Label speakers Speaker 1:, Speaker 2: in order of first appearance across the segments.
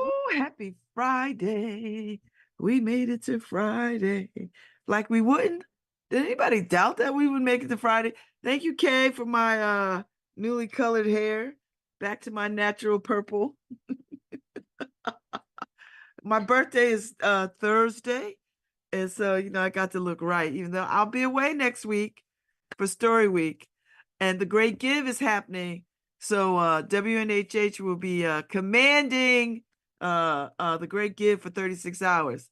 Speaker 1: Ooh, happy Friday. We made it to Friday. Like we wouldn't. Did anybody doubt that we would make it to Friday? Thank you, Kay, for my newly colored hair. Back to my natural purple. My birthday is Thursday. And so, I got to look right, even though I'll be away next week for Story Week. And the Great Give is happening. So WNHH will be commanding the Great Give for 36 hours.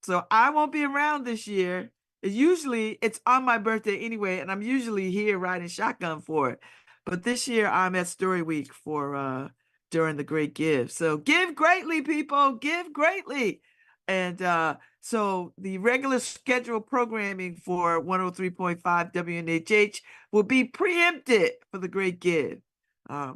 Speaker 1: So I won't be around this year. It's on my birthday anyway, and I'm usually here riding shotgun for it. But this year I'm at Story Week for during the Great Give. So give greatly, people, give greatly. And so the regular scheduled programming for 103.5 WNHH will be preempted for the Great Give.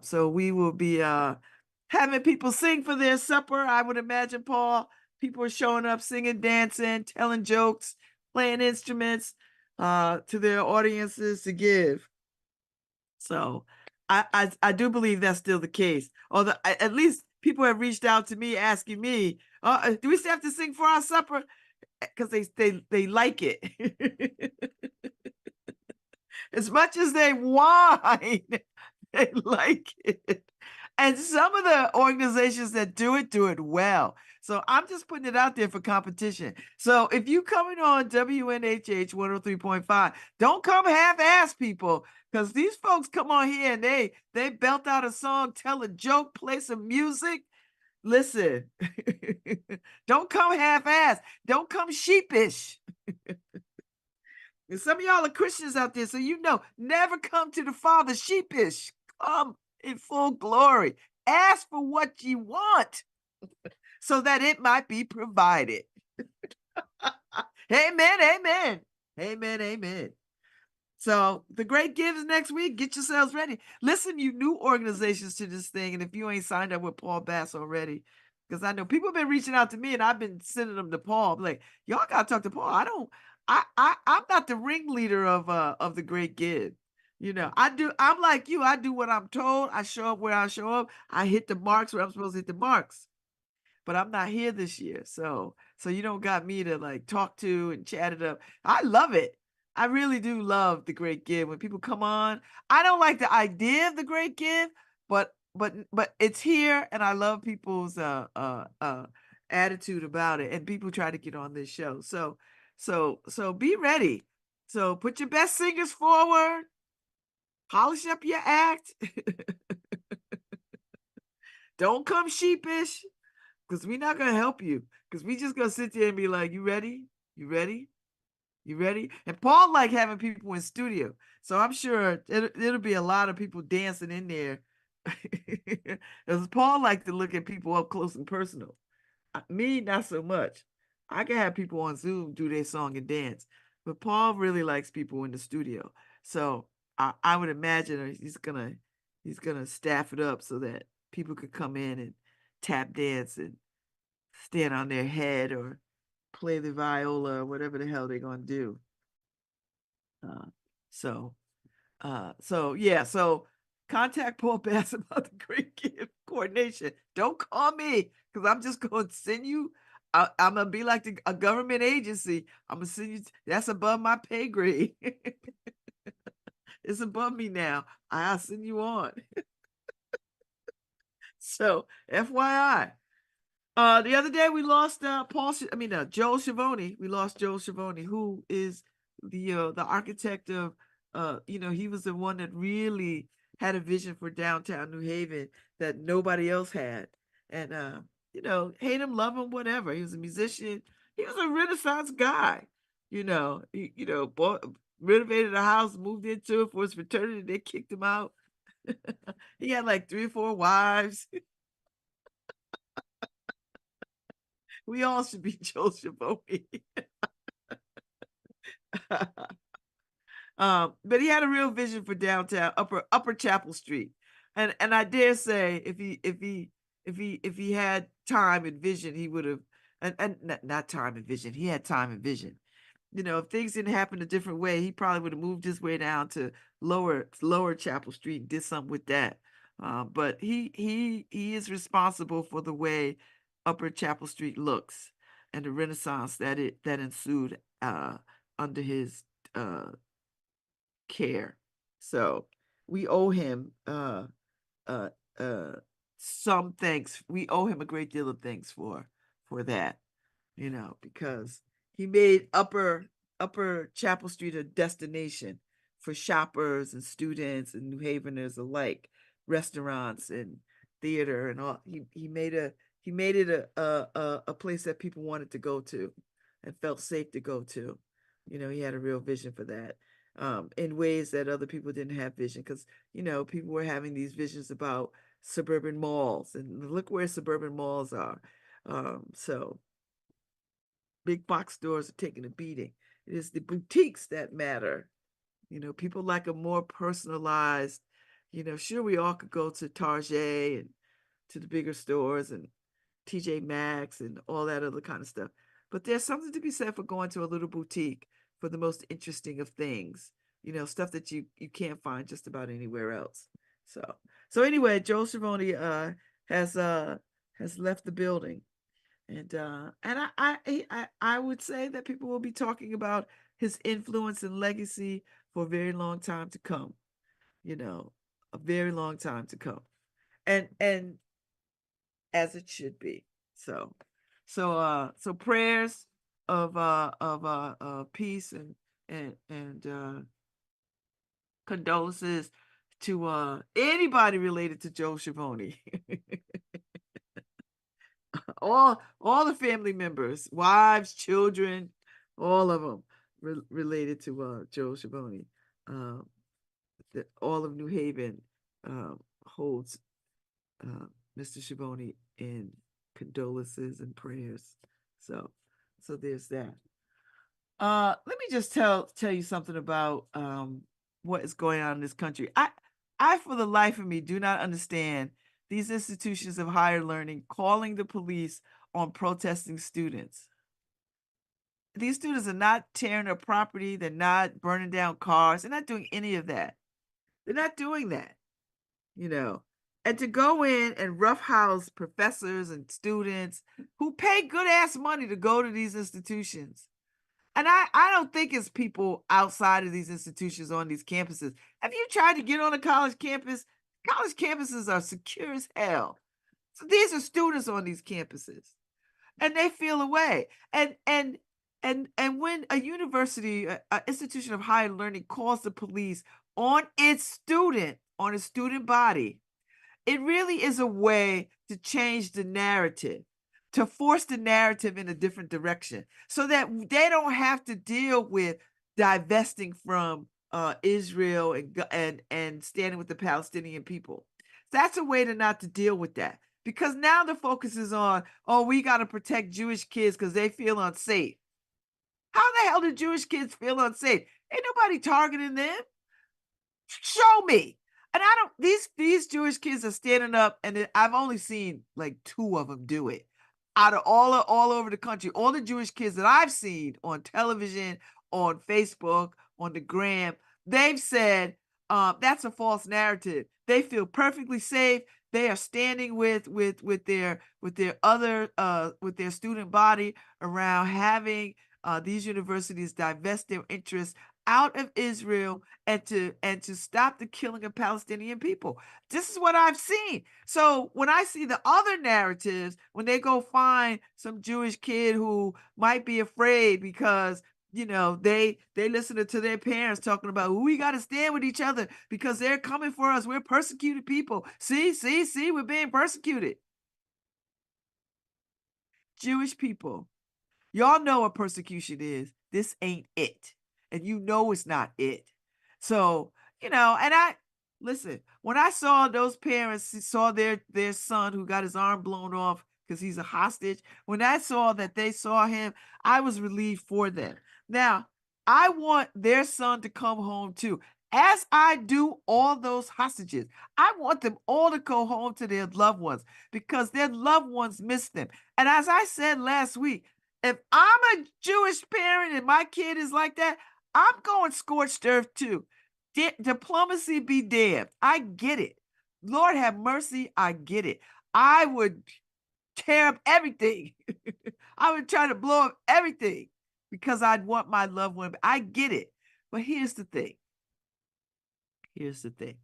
Speaker 1: So we will be having people sing for their supper, I would imagine, Paul. People are showing up, singing, dancing, telling jokes, playing instruments to their audiences to give. So I do believe that's still the case. Although at least people have reached out to me asking me, do we still have to sing for our supper? Because they like it. As much as they whine, they like it. And some of the organizations that do it well. So I'm just putting it out there for competition. So if you coming on WNHH 103.5, don't come half-ass, people, because these folks come on here and they belt out a song, tell a joke, play some music. Listen, don't come half-ass. Don't come sheepish. And some of y'all are Christians out there, so never come to the Father sheepish. Come in full glory. Ask for what you want so that it might be provided. Amen, amen. Amen, amen. So the Great Give is next week. Get yourselves ready. Listen, you new organizations to this thing, and if you ain't signed up with Paul Bass already, because I know people have been reaching out to me, and I've been sending them to Paul. I'm like, y'all gotta talk to Paul. I'm not the ringleader of the Great Give. I'm like you. I do what I'm told. I show up where I show up. I hit the marks where I'm supposed to hit the marks. But I'm not here this year, so you don't got me to like talk to and chat it up. I love it. I really do love the Great Give when people come on. I don't like the idea of the Great Give, but it's here, and I love people's attitude about it, and people try to get on this show. So be ready. So put your best singers forward. Polish up your act. Don't come sheepish, because we're not going to help you, because we just going to sit there and be like, you ready? You ready? You ready? And Paul like having people in studio. So I'm sure it'll be a lot of people dancing in there. Because Paul like to look at people up close and personal. Me, not so much. I can have people on Zoom do their song and dance. But Paul really likes people in the studio. So I would imagine he's gonna staff it up so that people could come in and tap dance and stand on their head or play the viola or whatever the hell they're gonna do. So contact Paul Bass about the Great Give coordination. Don't call me, because I'm just going to send you. I'm gonna be like a government agency. I'm gonna send you. That's above my pay grade. It's above me now. I'll send you on. So FYI. The other day we lost Joel Schiavone. We lost Joel Schiavone, who is the architect of he was the one that really had a vision for downtown New Haven that nobody else had. And hate him, love him, whatever. He was a musician. He was a Renaissance guy. Bought, renovated a house, moved into it for his fraternity. They kicked him out. He had like 3 or 4 wives. We all should be Joel Schiavone. But he had a real vision for downtown Upper Chapel Street, and I dare say if he had time and vision, he would have, and not time and vision. He had time and vision. If things didn't happen a different way, he probably would have moved his way down to lower Chapel Street and did something with that. But he is responsible for the way Upper Chapel Street looks and the renaissance that ensued under his care. So we owe him uh, uh, some thanks. We owe him a great deal of thanks for that, because he made Upper Chapel Street a destination for shoppers and students and New Haveners alike, restaurants and theater and all. He made it a place that people wanted to go to and felt safe to go to. He had a real vision for that. In ways that other people didn't have vision, because people were having these visions about suburban malls, and look where suburban malls are. So big box stores are taking a beating. It is the boutiques that matter. People like a more personalized, sure, we all could go to Target and to the bigger stores and TJ Maxx and all that other kind of stuff. But there's something to be said for going to a little boutique for the most interesting of things, stuff that you can't find just about anywhere else. So anyway, Joe Schiavone has left the building. And I would say that people will be talking about his influence and legacy for a very long time to come. A very long time to come, and as it should be. So prayers of peace and condolences to anybody related to Joe Schiavone. all the family members, wives, children, all of them related to Joe Schiavone. All of New Haven holds Mr. Schiavone in condolences and prayers. So there's that. Let me just tell you something about what is going on in this country. I for the life of me do not understand these institutions of higher learning calling the police on protesting students. These students are not tearing up property. They're not burning down cars. They're not doing any of that. They're not doing that, And to go in and roughhouse professors and students who pay good ass money to go to these institutions. And I don't think it's people outside of these institutions on these campuses. Have you tried to get on a college campus? College campuses are secure as hell. So these are students on these campuses, and they feel away. And when a university, an institution of higher learning, calls the police on its student body, it really is a way to change the narrative, to force the narrative in a different direction, so that they don't have to deal with divesting from Israel and standing with the Palestinian people. That's a way to not to deal with that, because now the focus is on, oh, we got to protect Jewish kids because they feel unsafe. How the hell do Jewish kids feel unsafe? Ain't nobody targeting them. Show me. And I don't, these Jewish kids are standing up, and I've only seen like 2 of them do it out of all over the country. All the Jewish kids that I've seen on television, on Facebook, on the gram, they've said that's a false narrative. They feel perfectly safe. They are standing with their student body around having these universities divest their interests out of Israel and to stop the killing of Palestinian people. This is what I've seen. So when I see the other narratives, when they go find some Jewish kid who might be afraid because they listen to their parents talking about, we got to stand with each other because they're coming for us. We're persecuted people. See, we're being persecuted. Jewish people, y'all know what persecution is. This ain't it. And it's not it. So, and I, listen, when I saw those parents saw their son who got his arm blown off because he's a hostage, when I saw that they saw him, I was relieved for them. Now, I want their son to come home too, as I do all those hostages. I want them all to go home to their loved ones because their loved ones miss them. And as I said last week, if I'm a Jewish parent and my kid is like that, I'm going scorched earth too. Diplomacy be damned. I get it. Lord have mercy. I get it. I would tear up everything. I would try to blow up everything because I'd want my loved one. I get it. But here's the thing. Here's the thing.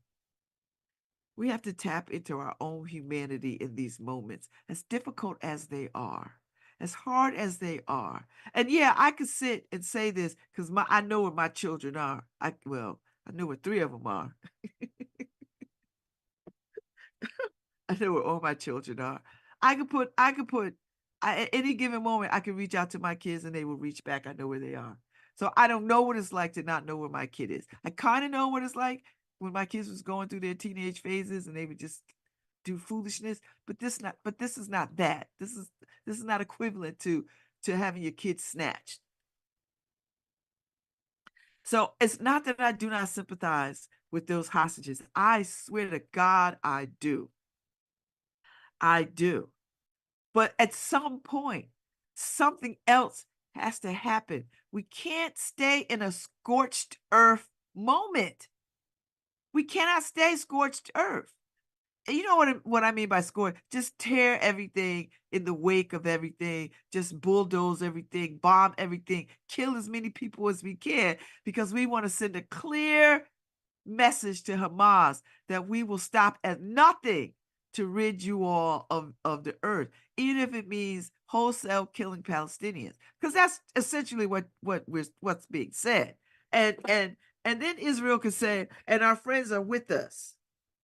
Speaker 1: We have to tap into our own humanity in these moments, as difficult as they are, as hard as they are. And yeah, I could sit and say this because I know where my children are. I know where 3 of them are. I know where all my children are. At any given moment, I can reach out to my kids and they will reach back. I know where they are. So I don't know what it's like to not know where my kid is. I kind of know what it's like when my kids was going through their teenage phases and they would just do foolishness. But this is not that. This is not equivalent to having your kids snatched. So it's not that I do not sympathize with those hostages. I swear to God, I do. I do. But at some point, something else has to happen. We can't stay in a scorched earth moment. We cannot stay scorched earth. And you know what I mean by scorched? Just tear everything in the wake of everything, just bulldoze everything, bomb everything, kill as many people as we can because we want to send a clear message to Hamas that we will stop at nothing to rid you all of the earth, even if it means wholesale killing Palestinians, because that's essentially what's being said. And then Israel could say, and our friends are with us.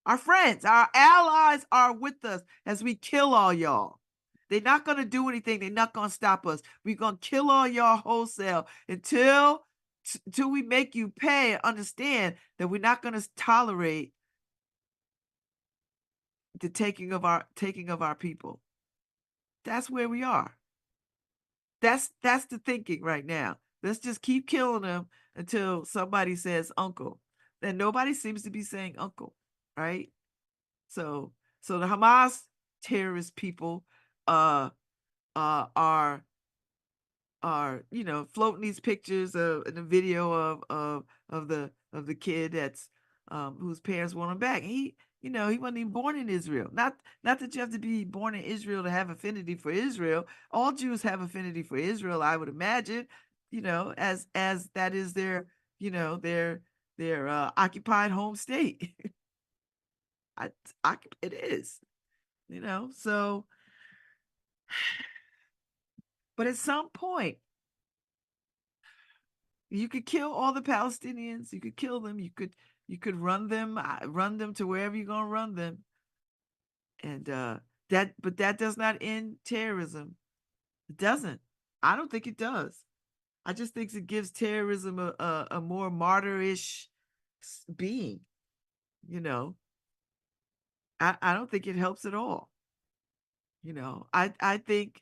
Speaker 1: Our friends, our allies are with us as we kill all y'all. They're not going to do anything. They're not going to stop us. We're going to kill all y'all wholesale until we make you pay and understand that we're not going to tolerate the taking of our people. That's where we are. That's the thinking right now. Let's just keep killing them until somebody says uncle. And nobody seems to be saying uncle, right? So the Hamas terrorist people are floating these pictures of and the video of the kid that's whose parents want him back. He wasn't even born in Israel. Not that you have to be born in Israel to have affinity for Israel. All Jews have affinity for Israel, I would imagine. As that is their occupied home state. It is. So. But at some point, you could kill all the Palestinians. You could kill them. You could run them to wherever you're gonna run them. And but that does not end terrorism. It doesn't. I don't think it does. I just think it gives terrorism a more martyrish being. I don't think it helps at all. I think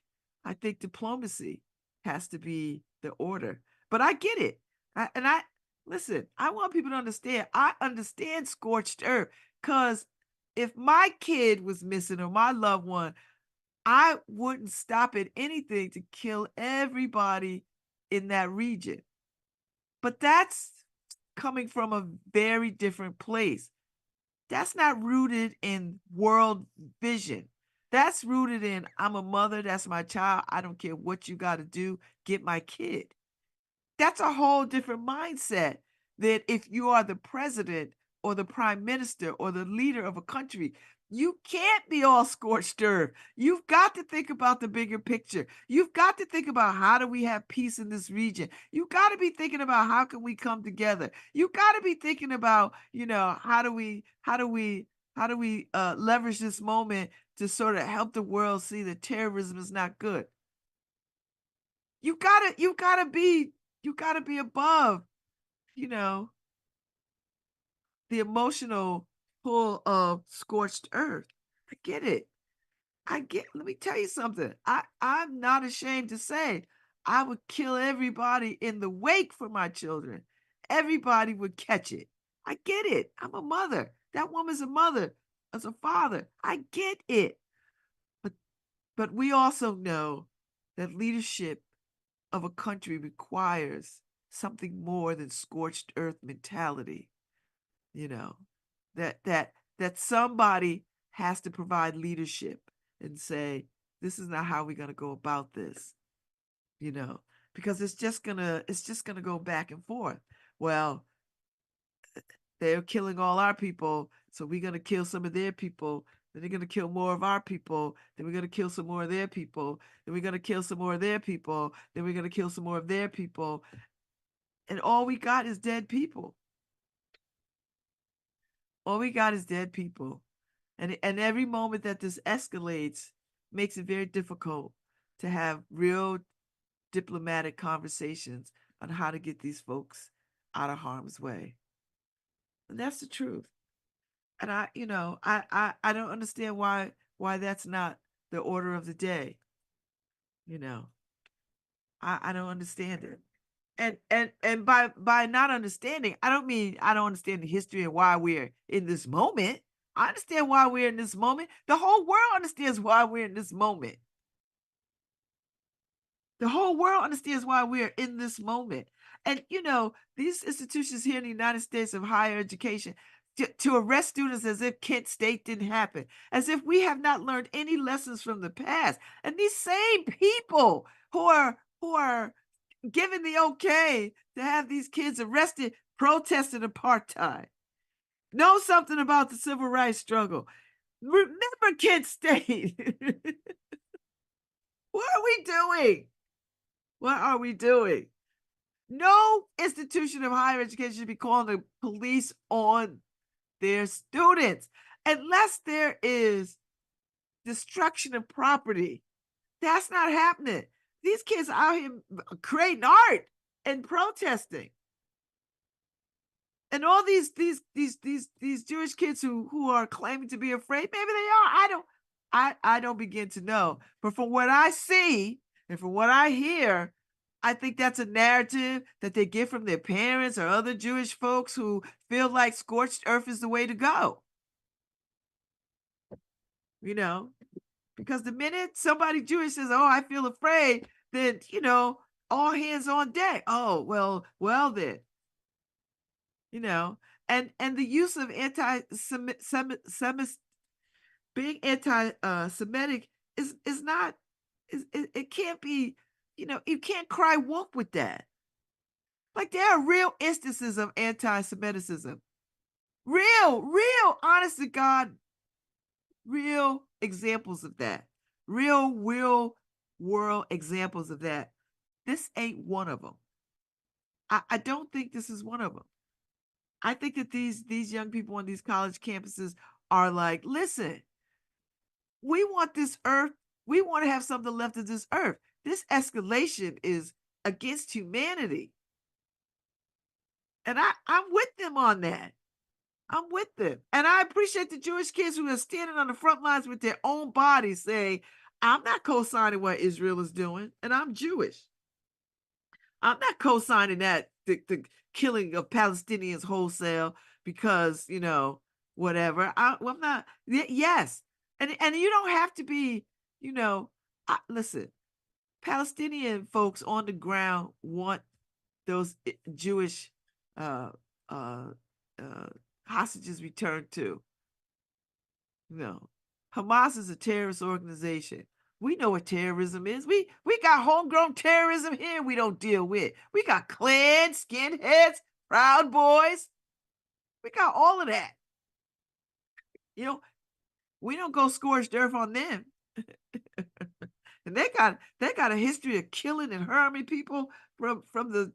Speaker 1: diplomacy has to be the order. But I get it. Listen, I want people to understand. I understand scorched earth because if my kid was missing or my loved one, I wouldn't stop at anything to kill everybody in that region. But that's coming from a very different place. That's not rooted in world vision. That's rooted in I'm a mother, that's my child. I don't care what you got to do, get my kid. That's a whole different mindset than if you are the president or the prime minister or the leader of a country. You can't be all scorched earth. You've got to think about the bigger picture. You've got to think about how do we have peace in this region. You've got to be thinking about how can we come together. You've got to be thinking about, how do we leverage this moment to sort of help the world see that terrorism is not good. You gotta be above, the emotional pull of scorched earth. I get it. Let me tell you something. I'm not ashamed to say I would kill everybody in the wake for my children. Everybody would catch it. I get it. I'm a mother. That woman's a mother, as a father. I get it. But we also know that leadership of a country requires something more than scorched earth mentality. That somebody has to provide leadership and say, this is not how we're going to go about this, you know, because it's just gonna go back and forth. Well, they're killing all our people, so we're gonna kill some of their people. Then they're gonna kill more of our people. Then we're gonna kill some more of their people. Then we're gonna kill some more of their people. Then we're gonna kill some more of their people. And all we got is dead people. All we got is dead people. And every moment that this escalates makes it very difficult to have real diplomatic conversations on how to get these folks out of harm's way. And that's the truth. And I don't understand why that's not the order of the day. You know, I don't understand it. And by not understanding, I don't mean I don't understand the history and why we're in this moment. I understand why we're in this moment. The whole world understands why we're in this moment. The whole world understands why we're in this moment. And, these institutions here in the United States of higher education to arrest students as if Kent State didn't happen, as if we have not learned any lessons from the past. And these same people who are given the okay to have these kids arrested protesting apartheid know something about the civil rights struggle. Remember Kent State. What are we doing? What are we doing? No institution of higher education should be calling the police on their students unless there is destruction of property. That's not happening. These kids out here creating art and protesting. And all these Jewish kids who are claiming to be afraid, maybe they are. I don't begin to know. But from what I see and from what I hear, I think that's a narrative that they get from their parents or other Jewish folks who feel like scorched earth is the way to go. Because the minute somebody Jewish says, "Oh, I feel afraid," then, all hands on deck. Oh, well then. And the use of being anti-Semitic is not it can't be, you can't cry wolf with that. Like there are real instances of anti-Semitism. Real, honest to God, real examples of that. Real world examples of that. This ain't one of them. I don't think this is one of them. I think that these young people on these college campuses are like, listen, we want this earth. We want to have something left of this earth. This escalation is against humanity. And I'm with them on that. I'm with them. And I appreciate the Jewish kids who are standing on the front lines with their own bodies saying, I'm not co-signing what Israel is doing, and I'm Jewish. I'm not co-signing that the killing of Palestinians wholesale because, whatever. I'm not. Yes. And you don't have to be, listen, Palestinian folks on the ground want those Jewish uh, uh, hostages returned too. Hamas is a terrorist organization. We know what terrorism is. We got homegrown terrorism here we don't deal with. We got Klan, skinheads, Proud Boys. We got all of that. We don't go scorched earth on them. And they got a history of killing and harming people from the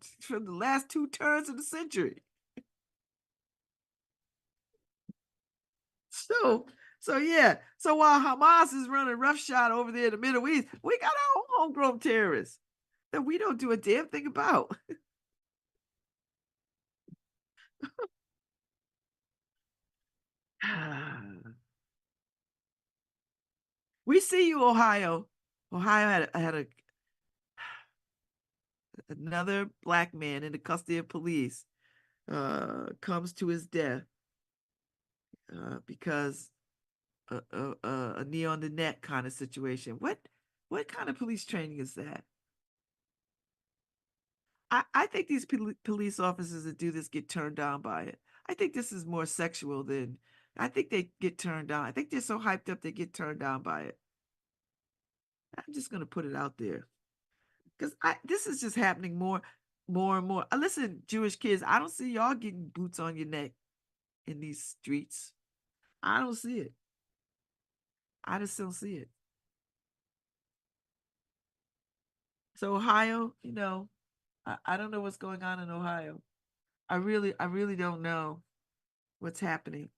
Speaker 1: last two turns of the century. So yeah. So while Hamas is running roughshod over there in the Middle East, we got our own homegrown terrorists that we don't do a damn thing about. We see you, Ohio. Ohio had another black man in the custody of police comes to his death because a knee on the neck kind of situation. What kind of police training is that? I think these police officers that do this get turned down by it. I think this is more sexual than I think they get turned down. I think they're so hyped up they get turned down by it. I'm just going to put it out there because this is just happening more and more. Listen, Jewish kids, I don't see y'all getting boots on your neck in these streets. I don't see it. I just don't see it. So Ohio, I don't know what's going on in Ohio. I really don't know what's happening.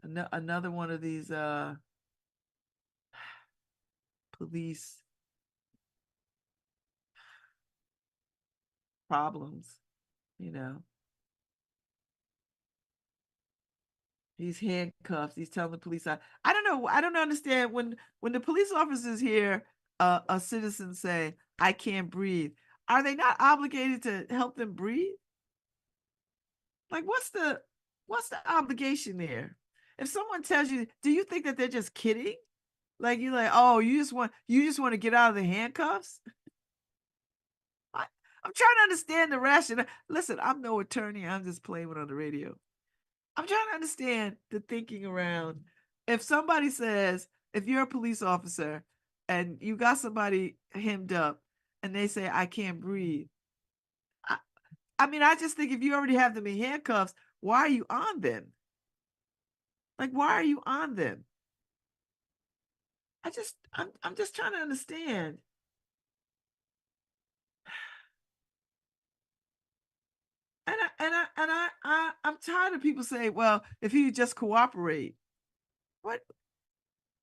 Speaker 1: Another one of these police problems, you know. He's handcuffed. He's telling the police, I don't know. I don't understand when the police officers hear a citizen say, "I can't breathe." Are they not obligated to help them breathe? Like, what's the obligation there? If someone tells you, do you think that they're just kidding? Like you're like, oh, you just want to get out of the handcuffs? I, I'm trying to understand the rationale. Listen, I'm no attorney. I'm just playing it on the radio. I'm trying to understand the thinking around if somebody says, if you're a police officer and you got somebody hemmed up and they say, I can't breathe. I mean, I just think if you already have them in handcuffs, why are you on them? Like, why are you on them? I'm just trying to understand. I'm tired of people saying, well, if he just cooperate. What?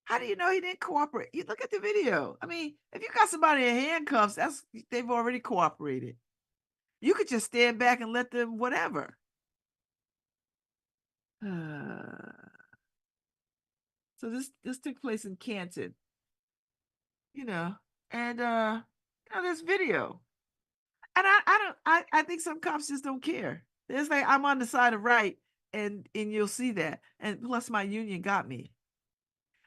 Speaker 1: How do you know he didn't cooperate? You look at the video. I mean, if you got somebody in handcuffs, they've already cooperated. You could just stand back and let them whatever. So this took place in Canton, and there's video. And I think some cops just don't care. It's like I'm on the side of right, and you'll see that. And plus my union got me.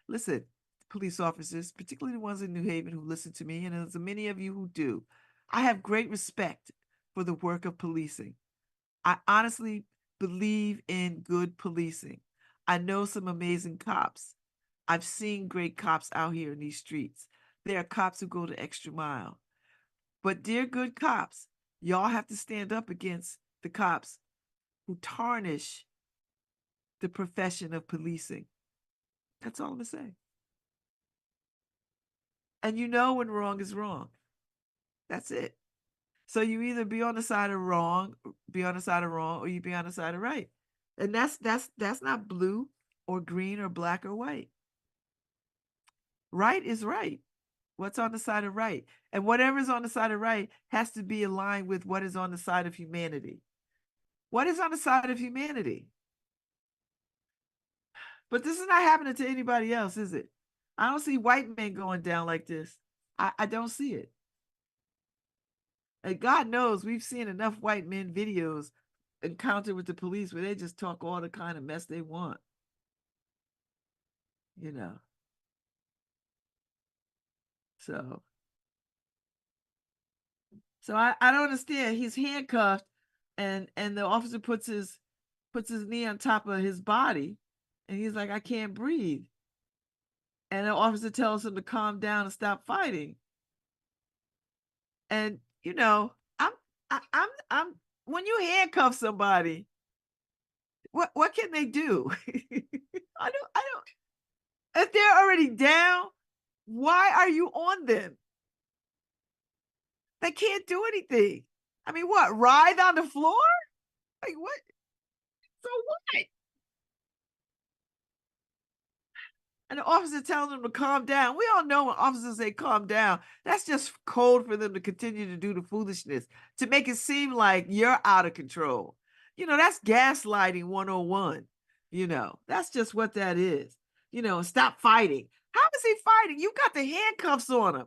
Speaker 1: Listen, police officers, particularly the ones in New Haven who listen to me, and there's many of you who do. I have great respect for the work of policing. I honestly believe in good policing. I know some amazing cops. I've seen great cops out here in these streets. There are cops who go the extra mile. But dear good cops, y'all have to stand up against the cops who tarnish the profession of policing. That's all I'm gonna say. And you know when wrong is wrong. That's it. So you either be on the side of wrong, or you be on the side of right. And that's not blue or green or black or white. Right is right. What's on the side of right? And whatever is on the side of right has to be aligned with what is on the side of humanity. What is on the side of humanity? But this is not happening to anybody else, is it? I don't see white men going down like this. I don't see it. And God knows we've seen enough white men videos encounter with the police where they just talk all the kind of mess they want. You know. So I don't understand. He's handcuffed and the officer puts his knee on top of his body and he's like, I can't breathe. And the officer tells him to calm down and stop fighting. And I'm when you handcuff somebody, what can they do? I don't if they're already down, why are you on them? They can't do anything. I mean, what? Writhe on the floor? Like what? So what? And the officer telling them to calm down. We all know when officers say calm down, that's just code for them to continue to do the foolishness, to make it seem like you're out of control. That's gaslighting 101. That's just what that is. Stop fighting. How is he fighting? You got the handcuffs on him.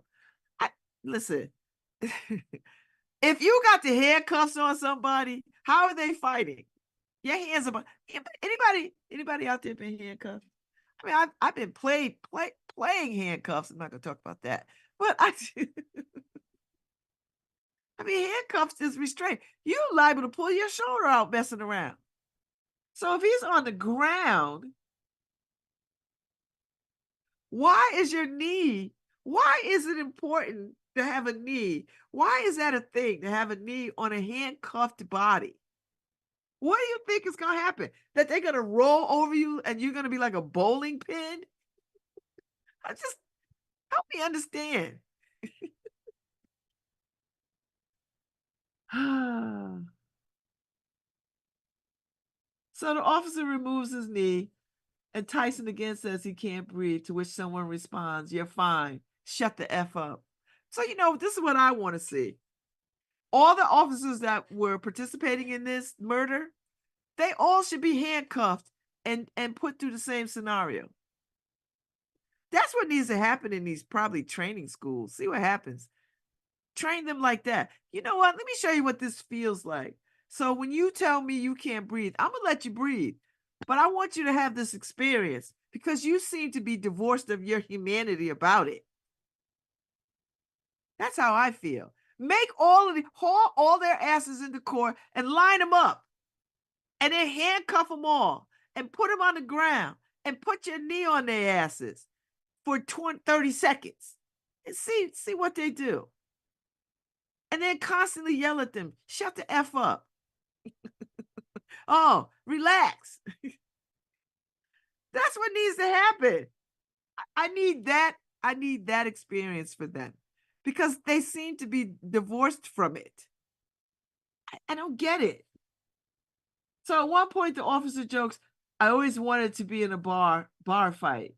Speaker 1: Listen, if you got the handcuffs on somebody, how are they fighting? Your hands are. Anybody out there been handcuffed? I mean, I've been playing handcuffs. I'm not gonna talk about that, but I mean, handcuffs is restraint. You're liable to pull your shoulder out messing around. So if he's on the ground, Why is your knee? Why is it important to have a knee? Why is that a thing to have a knee on a handcuffed body? What do you think is going to happen? That they're going to roll over you and you're going to be like a bowling pin? I just help me understand. So the officer removes his knee, and Tyson again says he can't breathe, to which someone responds, "You're fine. Shut the F up." So, this is what I want to see. All the officers that were participating in this murder, they all should be handcuffed and put through the same scenario. That's what needs to happen in these probably training schools. See what happens. Train them like that. You know what? Let me show you what this feels like. So when you tell me you can't breathe, I'm going to let you breathe. But I want you to have this experience because you seem to be divorced of your humanity about it. That's how I feel. Make haul all their asses into court and line them up. And then handcuff them all and put them on the ground and put your knee on their asses for 30 seconds and see what they do. And then constantly yell at them, "Shut the F up." Oh, relax. That's what needs to happen. I need that. I need that experience for them because they seem to be divorced from it. I don't get it. So at one point, the officer jokes, "I always wanted to be in a bar fight.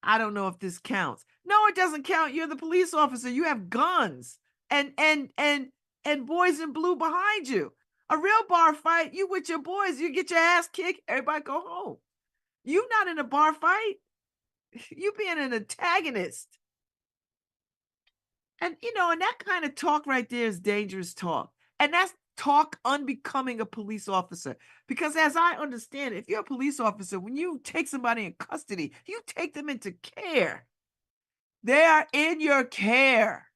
Speaker 1: I don't know if this counts." No, it doesn't count. You're the police officer. You have guns and boys in blue behind you. A real bar fight, you with your boys, you get your ass kicked, everybody go home. You not in a bar fight. You being an antagonist. And that kind of talk right there is dangerous talk. And that's talk unbecoming a police officer. Because as I understand it, if you're a police officer, when you take somebody in custody, you take them into care. They are in your care.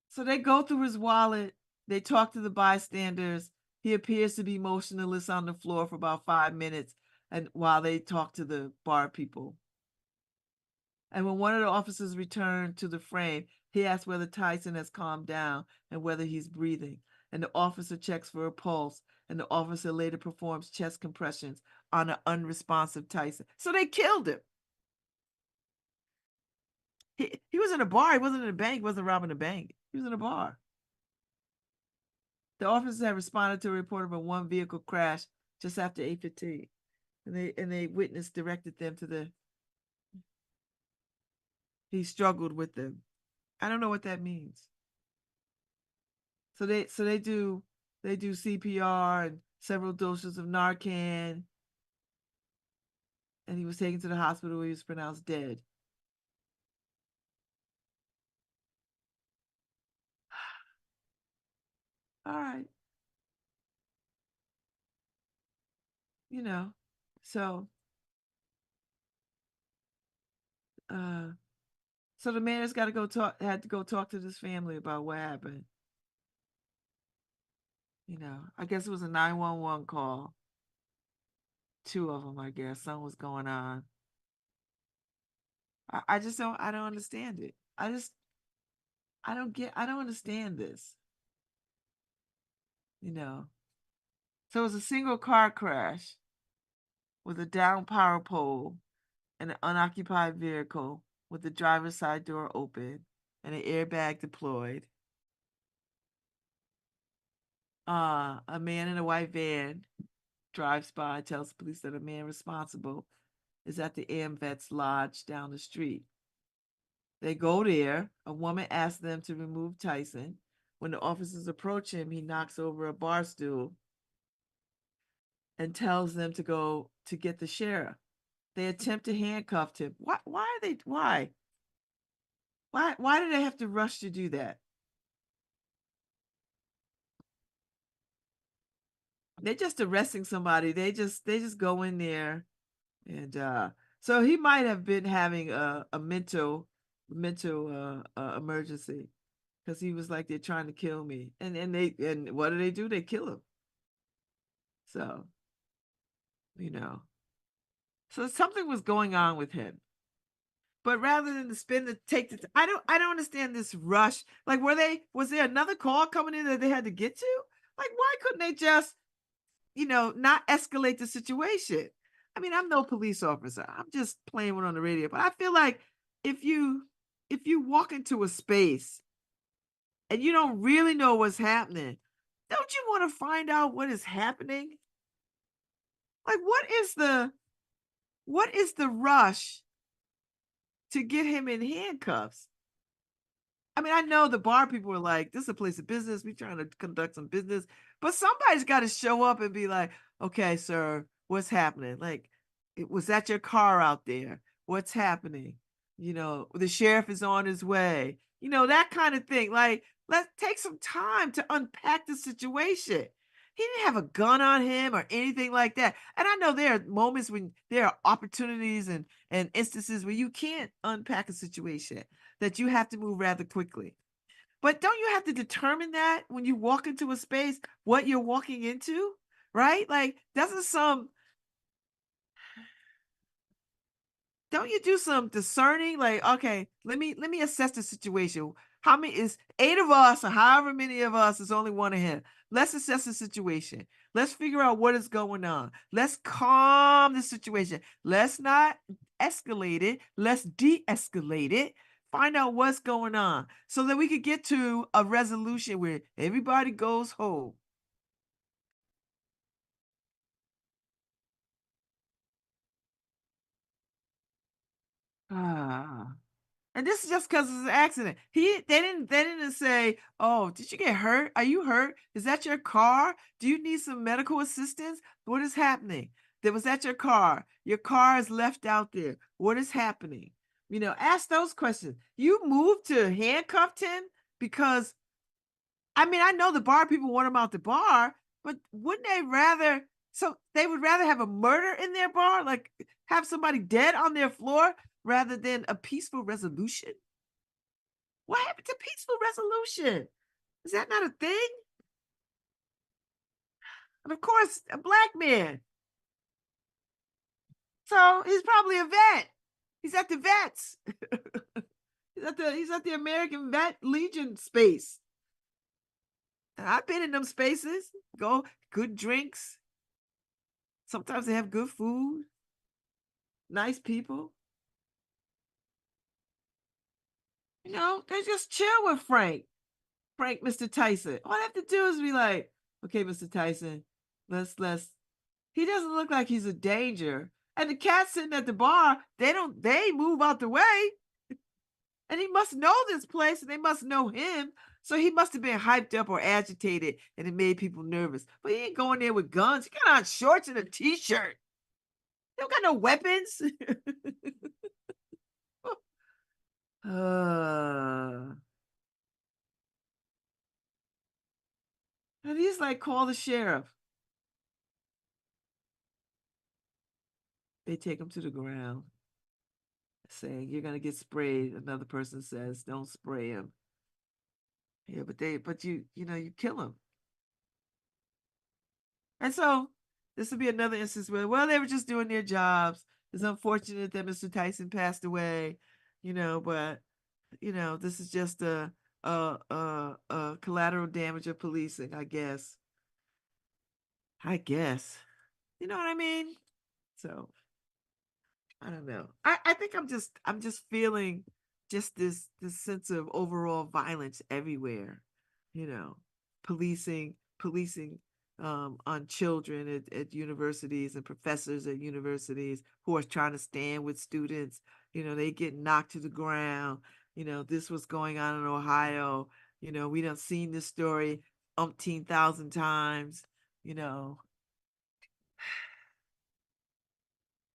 Speaker 1: So they go through his wallet. They talk to the bystanders. He appears to be motionless on the floor for about 5 minutes, and while they talk to the bar people. And when one of the officers returned to the frame, he asks whether Tyson has calmed down and whether he's breathing. And the officer checks for a pulse, and the officer later performs chest compressions on an unresponsive Tyson. So they killed him. He was in a bar. He wasn't in a bank. He wasn't robbing a bank. He was in a bar. The officers had responded to a report of a one vehicle crash just after 8:15. And they witness directed them to he struggled with them. I don't know what that means. So they do CPR and several doses of Narcan, and he was taken to the hospital where he was pronounced dead. All right. You know. So uh so the man had to go talk to this family about what happened. I guess it was a 911 call. Two of them, I guess. Something was going on. I just I don't understand it. I don't understand this. So it was a single car crash with a down power pole and an unoccupied vehicle with the driver's side door open and an airbag deployed. A man in a white van drives by, tells police that a man responsible is at the AmVets Lodge down the street. They go there. A woman asks them to remove Tyson. When the officers approach him, he knocks over a bar stool and tells them to go to get the sheriff. They attempt to handcuff him. Why do they have to rush to do that? They're just arresting somebody. They just go in there and so he might have been having a mental emergency because he was like, they're trying to kill me. And what do? They kill him. So, you know, so something was going on with him. But rather than to spend the take the I don't understand this rush. Like was there another call coming in that they had to get to? Like why couldn't they just, not escalate the situation? I mean, I'm no police officer. I'm just playing one on the radio, but I feel like if you if you walk into a space and you don't really know what's happening, don't you want to find out what is happening? Like what is the rush to get him in handcuffs? I mean, I know the bar people are like, this is a place of business. We're trying to conduct some business. But somebody's got to show up and be like, okay, sir, what's happening? Like, was that your car out there? What's happening? The sheriff is on his way. That kind of thing. Like, let's take some time to unpack the situation. He didn't have a gun on him or anything like that. And I know there are moments when there are opportunities and instances where you can't unpack a situation, that you have to move rather quickly. But don't you have to determine that when you walk into a space, what you're walking into, right? Like, doesn't some don't you do some discerning? Like, okay, let me assess the situation. How many is 8 of us, or however many of us is only one of him? Let's assess the situation. Let's figure out what is going on. Let's calm the situation. Let's not escalate it. Let's de-escalate it. Find out what's going on so that we could get to a resolution where everybody goes home. Ah. And this is just because it's an accident. They didn't say, "Oh, did you get hurt? Are you hurt? Is that your car? Do you need some medical assistance? What is happening? That was that your car. Your car is left out there. What is happening?" Ask those questions. You moved to handcuff him because I mean, I know the bar people want him out the bar, but wouldn't they rather? So they would rather have a murder in their bar, like have somebody dead on their floor, rather than a peaceful resolution. What happened to peaceful resolution? Is that not a thing? And of course, a black man. So he's probably a vet. He's at the vets. He's at the American Vet Legion space. And I've been in them spaces. Go good drinks. Sometimes they have good food, nice people. They just chill with Frank, Mr. Tyson. All I have to do is be like, okay, Mr. Tyson, let's. He doesn't look like he's a danger. And the cats sitting at the bar, they move out the way. And he must know this place and they must know him. So he must have been hyped up or agitated and it made people nervous. But he ain't going there with guns. He got on shorts and a t-shirt. They don't got no weapons. uh, and he's like, call the sheriff. They take him to the ground, saying, you're gonna get sprayed. Another person says, don't spray him. Yeah, but you kill him. And so this would be another instance where, well, they were just doing their jobs. It's unfortunate that Mr. Tyson passed away, but this is just a collateral damage of policing, I guess. I guess. You know what I mean? So I don't know. I think I'm just feeling just this sense of overall violence everywhere. You know, policing on children at universities and professors at universities who are trying to stand with students. They get knocked to the ground. This was going on in Ohio. We done seen this story umpteen thousand times. You know,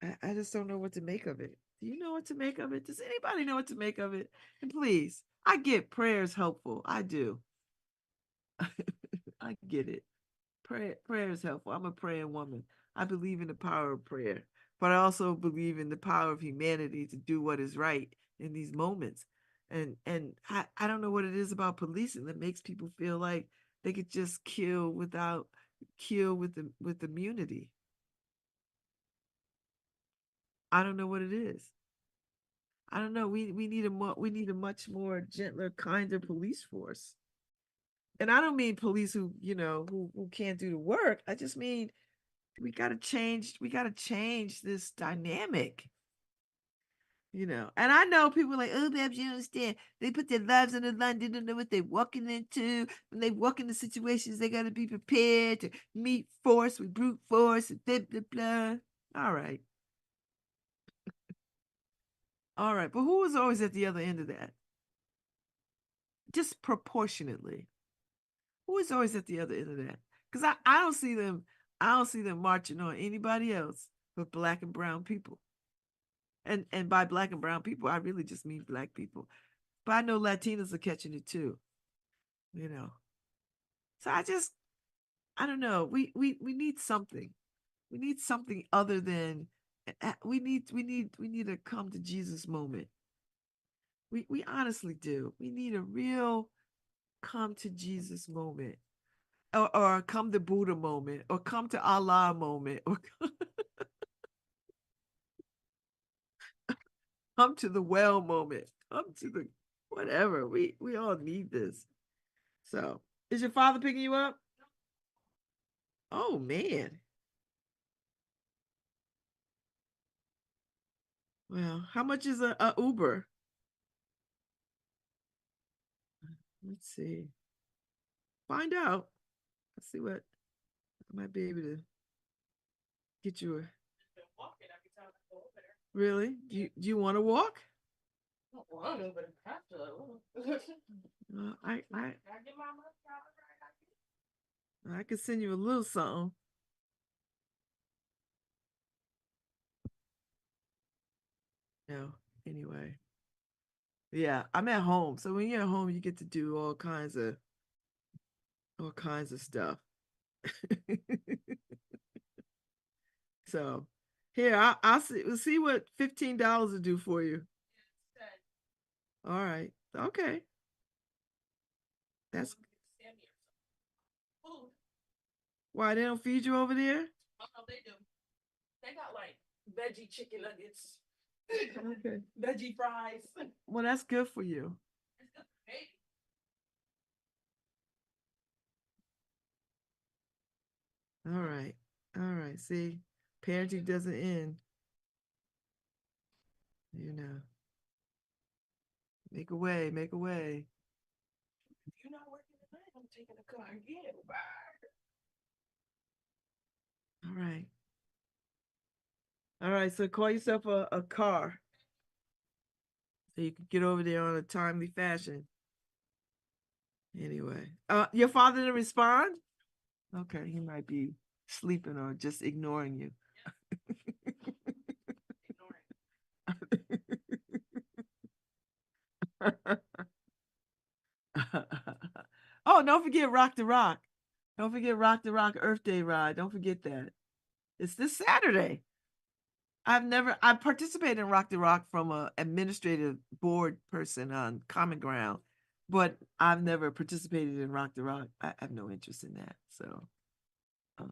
Speaker 1: I just don't know what to make of it. Do you know what to make of it? Does anybody know what to make of it? And please, I get prayers helpful. I do. I get it. Prayer is helpful. I'm a praying woman. I believe in the power of prayer, but I also believe in the power of humanity to do what is right in these moments. And I don't know what it is about policing that makes people feel like they could just kill without kill with immunity. I don't know what it is. I don't know. We need we need a much more gentler, kinder police force. And I don't mean police who, who can't do the work. I just mean we gotta change this dynamic. And I know people are like, oh, Babz, you don't understand. They put their lives on the line. They don't know what they're walking into. When they walk into situations, they got to be prepared to meet force with brute force and blah, blah, blah. All right. All right. But who is always at the other end of that? Just proportionately. Who is always at the other end of that? Because I don't see them, marching on anybody else but black and brown people. And by black and brown people, I really just mean black people. But I know Latinos are catching it too. So I don't know. We need something. We need something other than we need a come to Jesus moment. We honestly do. We need a real come to Jesus moment. Or come to Buddha moment, or come to Allah moment, or come to the well moment, come to the whatever. We all need this. So, is your father picking you up? Oh man. Well, how much is a Uber? Let's see. Find out. Let's see what I might be able to get you a. Really? Do you want to walk? I could send you a little something. No, anyway. Yeah, I'm at home. So when you're at home, you get to do all kinds of stuff. So here, I'll see. We'll see what $15 will do for you. All right. Okay. That's why they don't feed you over there. Oh, they do. They got like veggie chicken nuggets. Okay. Veggie fries. Well, that's good for you. All right. All right. See, parenting doesn't end. You know, make a way, make a way. If you're not working tonight, I'm taking a car again. Bye. All right. All right. So call yourself a car so you can get over there on a timely fashion. Anyway, your father didn't respond? Okay, he might be sleeping or just ignoring you. Oh, don't forget Rock the Rock. Don't forget Rock the Rock Earth Day ride. Don't forget that. It's this Saturday. I participated in Rock the Rock from a administrative board person on Common Ground, but I've never participated in Rock the Rock. I have no interest in that. So, uh,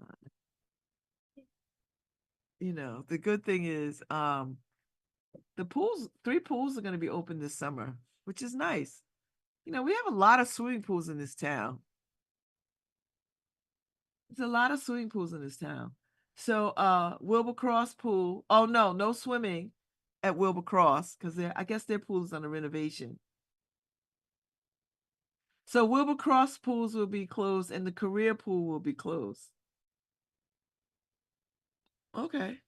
Speaker 1: the good thing is, the pools, 3 pools are going to be open this summer, which is nice. We have a lot of swimming pools in this town. There's a lot of swimming pools in this town. So Wilbur Cross pool. Oh no, no swimming at Wilbur Cross because I guess their pool is under renovation. So Wilbur Cross pools will be closed and the career pool will be closed. Okay.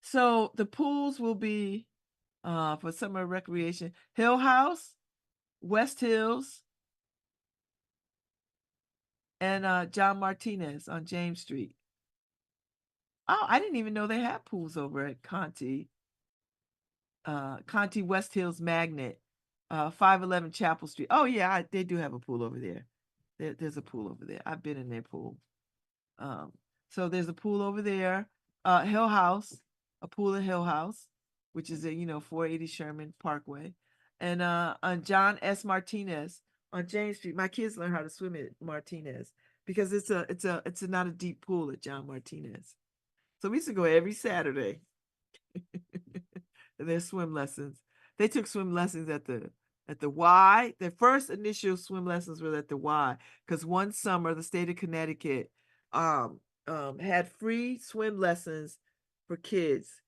Speaker 1: So the pools will be for summer recreation. Hill House, West Hills, and John Martinez on James Street. Oh, I didn't even know they had pools over at Conti. Conti West Hills Magnet, 511 Chapel Street. Oh yeah, they do have a pool over there. There's a pool over there. I've been in their pool. Um, so there's a pool over there. Hill House, a pool at Hill House, which is at 480 Sherman Parkway, and on John S. Martinez on James Street. My kids learn how to swim at Martinez. because it's not a deep pool at John Martinez. So we used to go every Saturday. And their swim lessons. They took swim lessons at the Y. Their first initial swim lessons were at the Y, because one summer the state of Connecticut had free swim lessons for kids,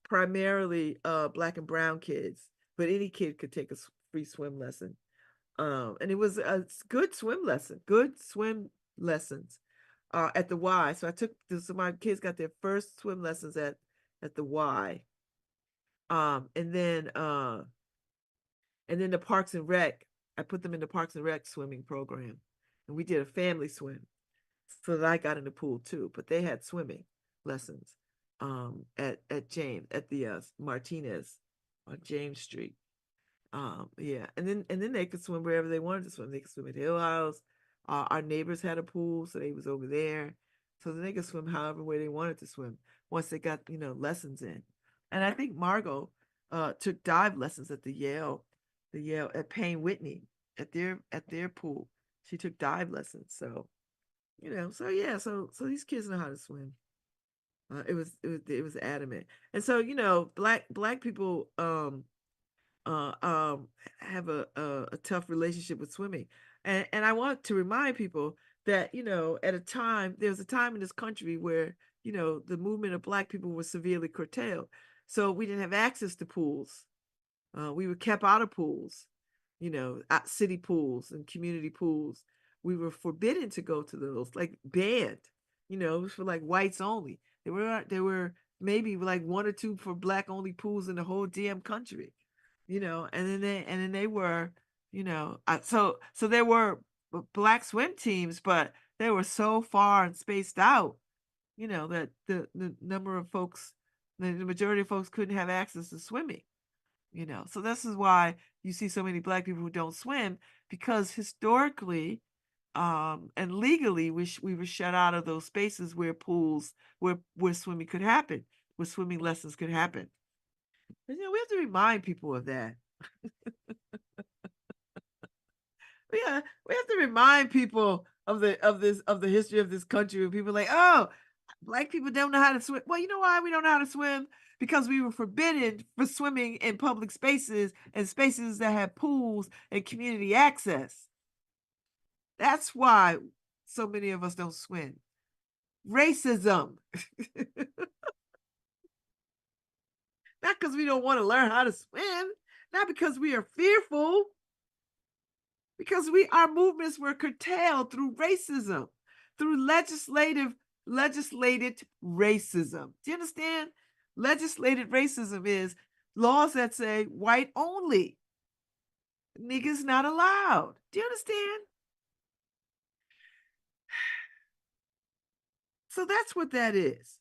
Speaker 1: primarily black and brown kids, but any kid could take a free swim lesson. And it was a good swim lesson, good swim lessons at the Y. So so my kids got their first swim lessons at the Y. And then the Parks and Rec, I put them in the Parks and Rec swimming program, and we did a family swim, so that I got in the pool too. But they had swimming lessons at James, at the Martinez on James Street. Yeah, and then they could swim wherever they wanted to swim. They could swim at Hill House. Our neighbors had a pool, so they was over there. So then they could swim however way they wanted to swim once they got, lessons in. And I think Margot took dive lessons at the Yale at Payne Whitney at their pool. She took dive lessons. So, so yeah, so these kids know how to swim. It was adamant. And so, black people have a tough relationship with swimming. And I want to remind people that, there was a time in this country where, the movement of black people was severely curtailed. So we didn't have access to pools. We were kept out of pools, city pools and community pools. We were forbidden to go to those, like banned, it was for like whites only. There were maybe like one or two for black only pools in the whole damn country, and then they were, so there were black swim teams, but they were so far and spaced out, that the number of folks, the majority of folks couldn't have access to swimming. So this is why you see so many black people who don't swim, because historically and legally we were shut out of those spaces where pools, where swimming could happen, where swimming lessons could happen. And, we have to remind people of that. We have to remind people of the history of this country, when people are like, oh, black people don't know how to swim. Well, you know why we don't know how to swim? Because we were forbidden for swimming in public spaces and spaces that have pools and community access. That's why so many of us don't swim. Racism. Not because we don't want to learn how to swim, not because we are fearful, because our movements were curtailed through racism, through legislated racism. Do you understand? Legislated racism is laws that say white only. Niggas not allowed. Do you understand? So that's what that is.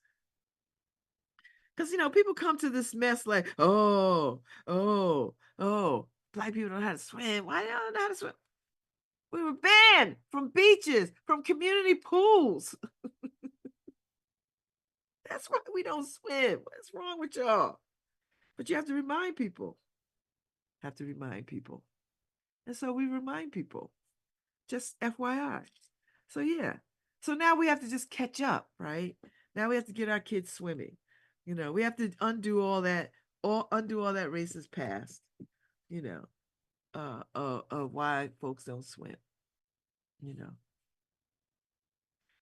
Speaker 1: Because, people come to this mess like, oh, black people don't know how to swim. Why don't they know how to swim? We were banned from beaches, from community pools. That's why we don't swim. What's wrong with y'all? But you have to remind people. And so we remind people. Just FYI. So yeah. So now we have to just catch up, right? Now we have to get our kids swimming. We have to undo all that racist past, why folks don't swim.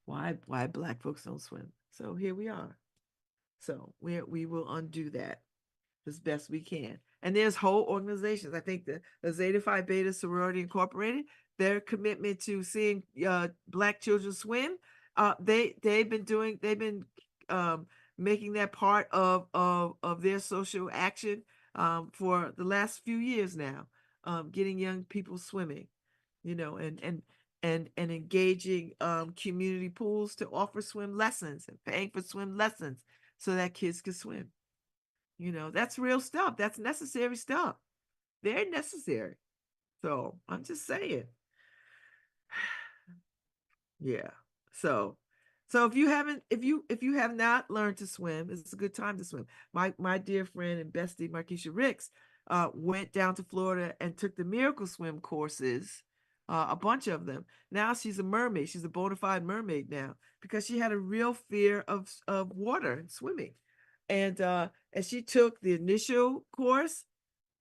Speaker 1: Why black folks don't swim. So here we are. So we will undo that as best we can. And there's whole organizations. I think the Zeta Phi Beta Sorority Incorporated, their commitment to seeing black children swim, they've been making that part of their social action for the last few years now, getting young people swimming, and engaging community pools to offer swim lessons and paying for swim lessons so that kids can swim. That's real stuff. That's necessary stuff. Very necessary. So I'm just saying. Yeah. So if you have not learned to swim, it's a good time to swim. My dear friend and bestie Markeisha Ricks went down to Florida and took the Miracle Swim courses a bunch of them. Now she's a mermaid. She's a bona fide mermaid now because she had a real fear of water and swimming. And she took the initial course,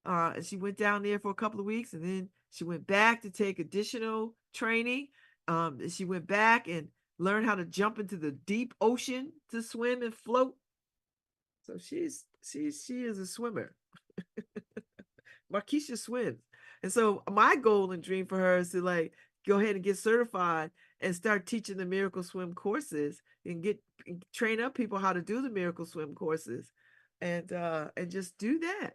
Speaker 1: and she went down there for a couple of weeks, and then she went back to take additional training. And she went back and learned how to jump into the deep ocean to swim and float. So she is a swimmer. Markeisha swims. And so my goal and dream for her is to like go ahead and get certified and start teaching the Miracle Swim courses and train up people how to do the Miracle Swim courses and just do that.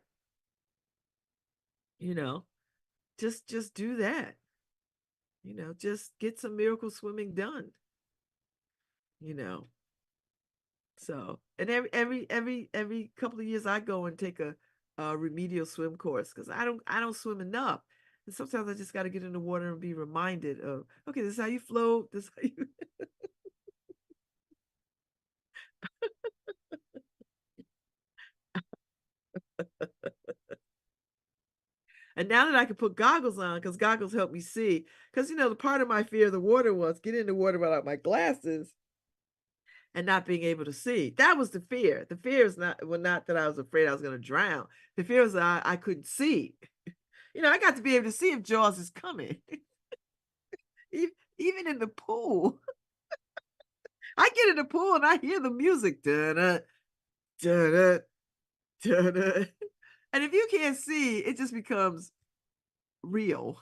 Speaker 1: You know, just do that. You know, just get some miracle swimming done. You know. So, and every couple of years I go and take a remedial swim course because I don't swim enough. And sometimes I just got to get in the water and be reminded of, okay, this is how you float. This is how you. And now that I can put goggles on, because goggles help me see, because the part of my fear of the water was getting in the water without my glasses and not being able to see. That was the fear. The fear is not that I was afraid I was going to drown. The fear was that I couldn't see. I got to be able to see if Jaws is coming. Even in the pool. I get in the pool and I hear the music. Da-da, da-da, da-da. And if you can't see, it just becomes real.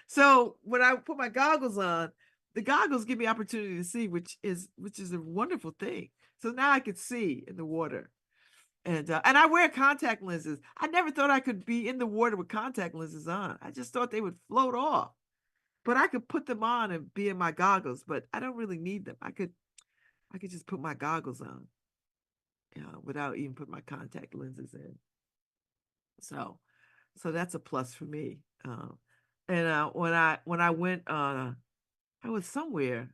Speaker 1: So when I put my goggles on, the goggles give me opportunity to see, which is a wonderful thing. So now I can see in the water. And I wear contact lenses. I never thought I could be in the water with contact lenses on. I just thought they would float off. But I could put them on and be in my goggles, but I don't really need them. I could just put my goggles on, without even putting my contact lenses in. So that's a plus for me. And when I went, I was somewhere,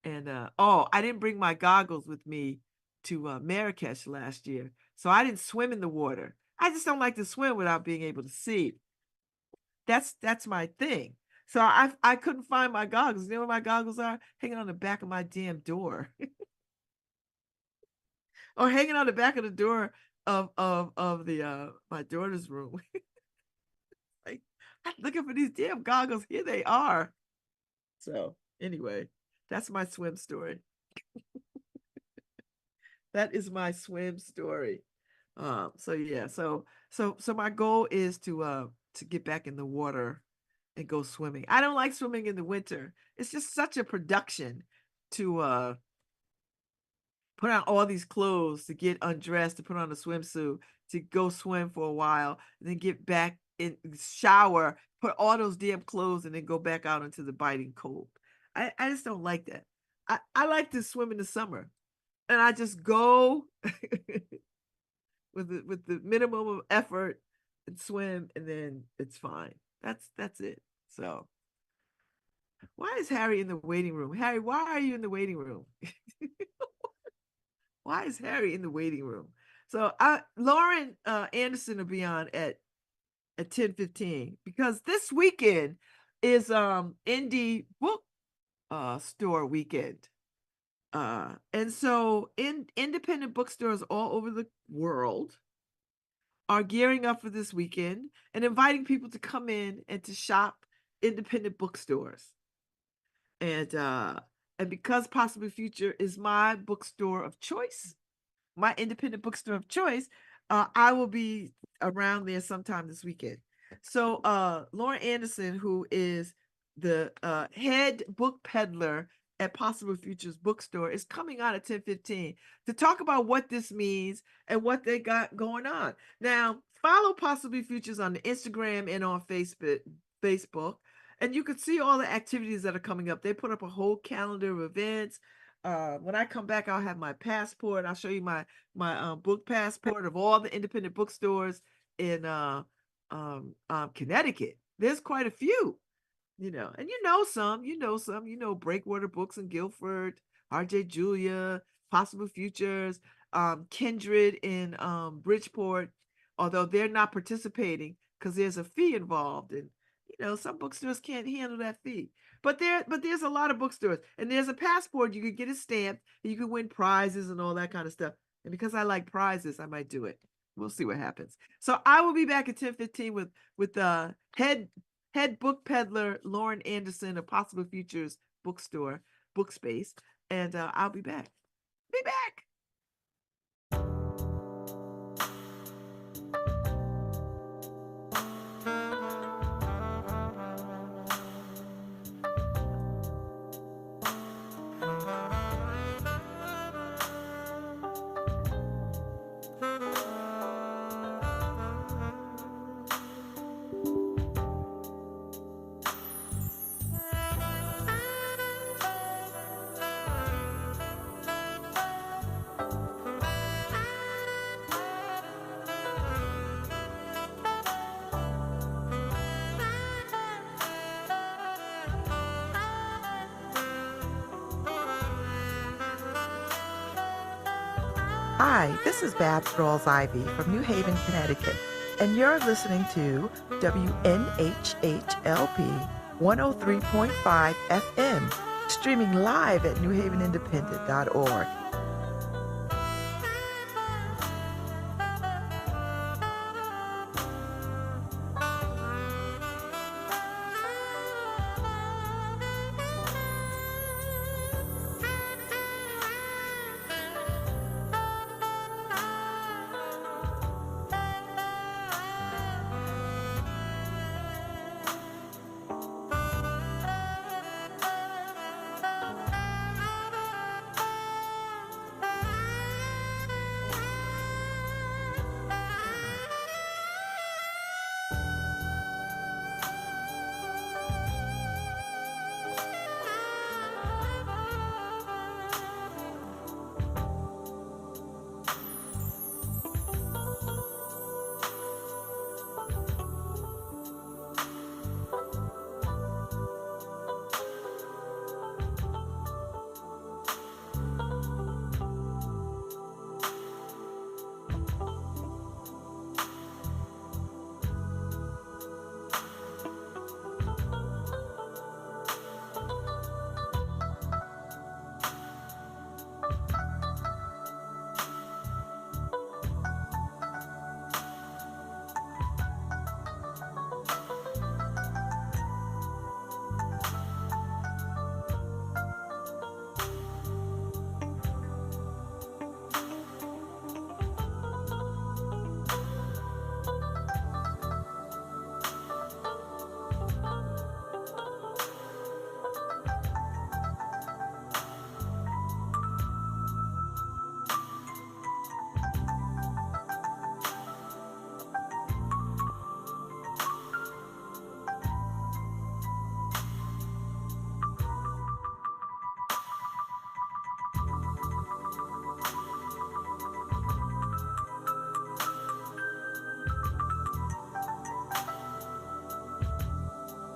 Speaker 1: and I didn't bring my goggles with me to Marrakesh last year, so I didn't swim in the water. I just don't like to swim without being able to see. That's my thing. So I couldn't find my goggles. You know where my goggles are? Hanging on the back of my damn door. Or hanging on the back of the door of the my daughter's room. Like, I'm looking for these damn goggles. Here they are. So anyway, that's my swim story. That is my swim story. So yeah, so my goal is to get back in the water and go swimming. I don't like swimming in the winter. It's just such a production to put on all these clothes, to get undressed, to put on a swimsuit, to go swim for a while, and then get back in shower, put all those damn clothes, and then go back out into the biting cold. I just don't like that. I like to swim in the summer, and I just go with the minimum of effort and swim, and then it's fine. That's it. So why is Harry in the waiting room? Harry, why are you in the waiting room? Why is Harry in the waiting room? So Lauren Anderson will be on at 10:15 because this weekend is indie book store weekend. And so independent bookstores all over the world are gearing up for this weekend and inviting people to come in and to shop independent bookstores. And because Possible Future is my bookstore of choice, my independent bookstore of choice, I will be around there sometime this weekend. So Lauren Anderson, who is the head book peddler at Possible Futures bookstore, is coming on at 10:15 to talk about what this means and what they got going on. Now, follow Possible Futures on the Instagram and on Facebook, and you can see all the activities that are coming up. They put up a whole calendar of events. When I come back, I'll have my passport. I'll show you my book passport of all the independent bookstores in Connecticut. There's quite a few, and Breakwater Books in Guilford, R.J. Julia, Possible Futures, Kindred in Bridgeport, although they're not participating because there's a fee involved. And some bookstores can't handle that fee. But there's a lot of bookstores, and there's a passport. You could get it stamped, and you could win prizes and all that kind of stuff. And because I like prizes, I might do it. We'll see what happens. So I will be back at 10:15 with head book peddler Lauren Anderson of Possible Futures Bookstore, Book Space, and I'll be back. Be back.
Speaker 2: Hi, this is Babz Rawls-Ivy from New Haven, Connecticut, and you're listening to WNHHLP 103.5 FM, streaming live at newhavenindependent.org.